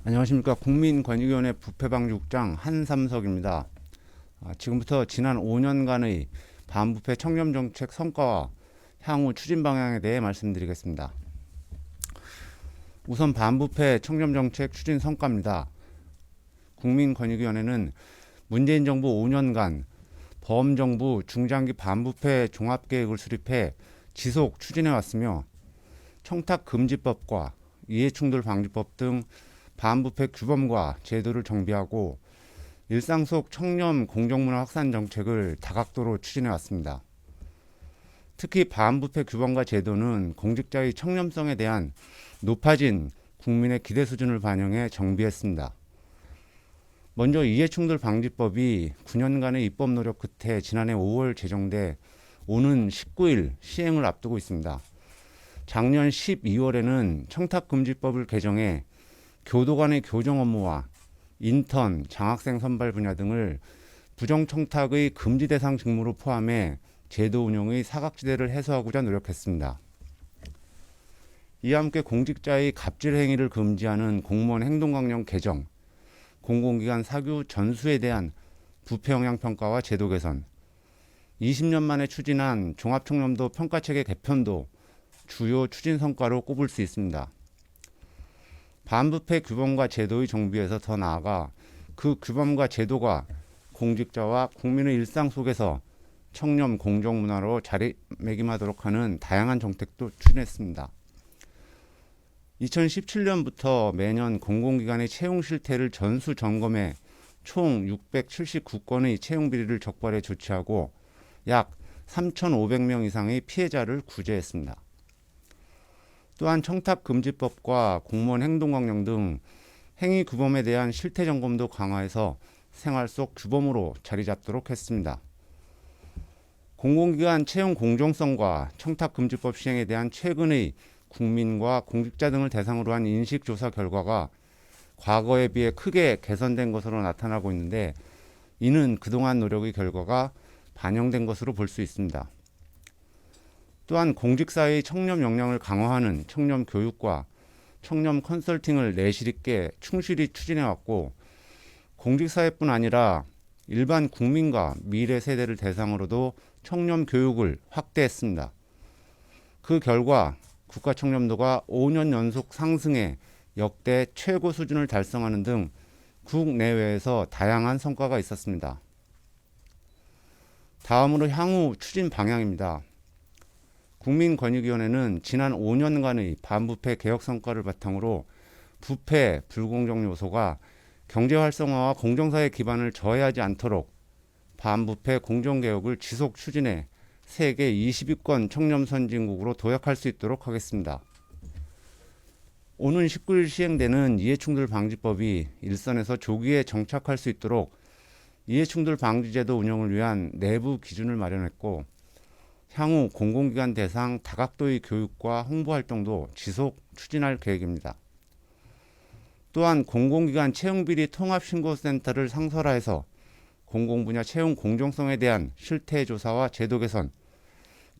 안녕하십니까. 국민권익위원회 부패방지국장 한삼석입니다. 지금부터 지난 5년간의 반부패 청렴정책 성과와 향후 추진 방향에 대해 말씀드리겠습니다. 우선 반부패 청렴정책 추진 성과입니다. 국민권익위원회는 문재인 정부 5년간 범정부 중장기 반부패 종합계획을 수립해 지속 추진해왔으며 청탁금지법과 이해충돌방지법 등 반부패 규범과 제도를 정비하고 일상 속 청렴 공정문화 확산 정책을 다각도로 추진해 왔습니다. 특히 반부패 규범과 제도는 공직자의 청렴성에 대한 높아진 국민의 기대 수준을 반영해 정비했습니다. 먼저 이해충돌방지법이 9년간의 입법 노력 끝에 지난해 5월 제정돼 오는 19일 시행을 앞두고 있습니다. 작년 12월에는 청탁금지법을 개정해 교도 간의 교정 업무와 인턴, 장학생 선발 분야 등을 부정청탁의 금지 대상 직무로 포함해 제도 운영의 사각지대를 해소하고자 노력했습니다. 이와 함께 공직자의 갑질 행위를 금지하는 공무원 행동강령 개정, 공공기관 사규 전수에 대한 부패 영향 평가와 제도 개선, 20년 만에 추진한 종합청렴도 평가체계 개편도 주요 추진 성과로 꼽을 수 있습니다. 반부패 규범과 제도의 정비에서 더 나아가 그 규범과 제도가 공직자와 국민의 일상 속에서 청렴 공정문화로 자리매김하도록 하는 다양한 정책도 추진했습니다. 2017년부터 매년 공공기관의 채용 실태를 전수 점검해 총 679건의 채용 비리를 적발해 조치하고 약 3,500명 이상의 피해자를 구제했습니다. 또한 청탁금지법과 공무원 행동강령 등 행위 규범에 대한 실태 점검도 강화해서 생활 속 규범으로 자리 잡도록 했습니다. 공공기관 채용 공정성과 청탁금지법 시행에 대한 최근의 국민과 공직자 등을 대상으로 한 인식조사 결과가 과거에 비해 크게 개선된 것으로 나타나고 있는데, 이는 그동안 노력의 결과가 반영된 것으로 볼 수 있습니다. 또한 공직사의 청렴 역량을 강화하는 청렴 교육과 청렴 컨설팅을 내실 있게 충실히 추진해왔고, 공직사회뿐 아니라 일반 국민과 미래 세대를 대상으로도 청렴 교육을 확대했습니다. 그 결과 국가 청렴도가 5년 연속 상승해 역대 최고 수준을 달성하는 등 국내외에서 다양한 성과가 있었습니다. 다음으로 향후 추진 방향입니다. 국민권익위원회는 지난 5년간의 반부패 개혁 성과를 바탕으로 부패, 불공정 요소가 경제 활성화와 공정사회 기반을 저해하지 않도록 반부패 공정개혁을 지속 추진해 세계 20위권 청렴 선진국으로 도약할 수 있도록 하겠습니다. 오는 19일 시행되는 이해충돌방지법이 일선에서 조기에 정착할 수 있도록 이해충돌방지제도 운영을 위한 내부 기준을 마련했고, 향후 공공기관 대상 다각도의 교육과 홍보 활동도 지속 추진할 계획입니다. 또한 공공기관 채용비리 통합신고센터를 상설화해서 공공분야 채용 공정성에 대한 실태조사와 제도 개선,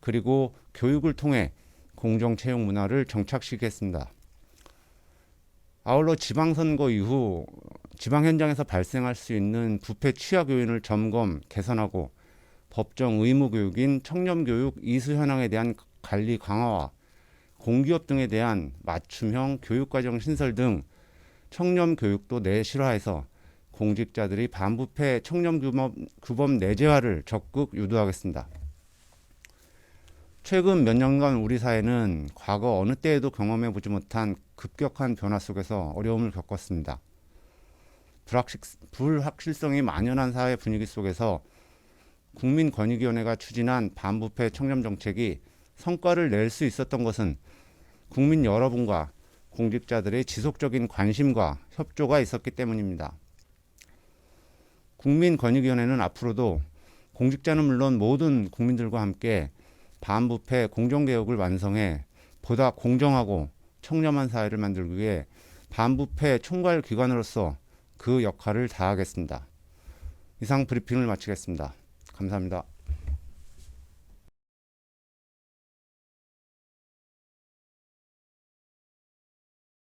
그리고 교육을 통해 공정채용 문화를 정착시키겠습니다. 아울러 지방선거 이후 지방 현장에서 발생할 수 있는 부패 취약 요인을 점검, 개선하고 법정 의무 교육인 청렴교육 이수 현황에 대한 관리 강화와 공기업 등에 대한 맞춤형 교육과정 신설 등 청렴 교육도 내실화해서 공직자들이 반부패 청렴 규범 내재화를 적극 유도하겠습니다. 최근 몇 년간 우리 사회는 과거 어느 때에도 경험해보지 못한 급격한 변화 속에서 어려움을 겪었습니다. 불확실성이 만연한 사회 분위기 속에서 국민권익위원회가 추진한 반부패 청렴정책이 성과를 낼 수 있었던 것은 국민 여러분과 공직자들의 지속적인 관심과 협조가 있었기 때문입니다. 국민권익위원회는 앞으로도 공직자는 물론 모든 국민들과 함께 반부패 공정개혁을 완성해 보다 공정하고 청렴한 사회를 만들기 위해 반부패 총괄기관으로서 그 역할을 다하겠습니다. 이상 브리핑을 마치겠습니다. 감사합니다.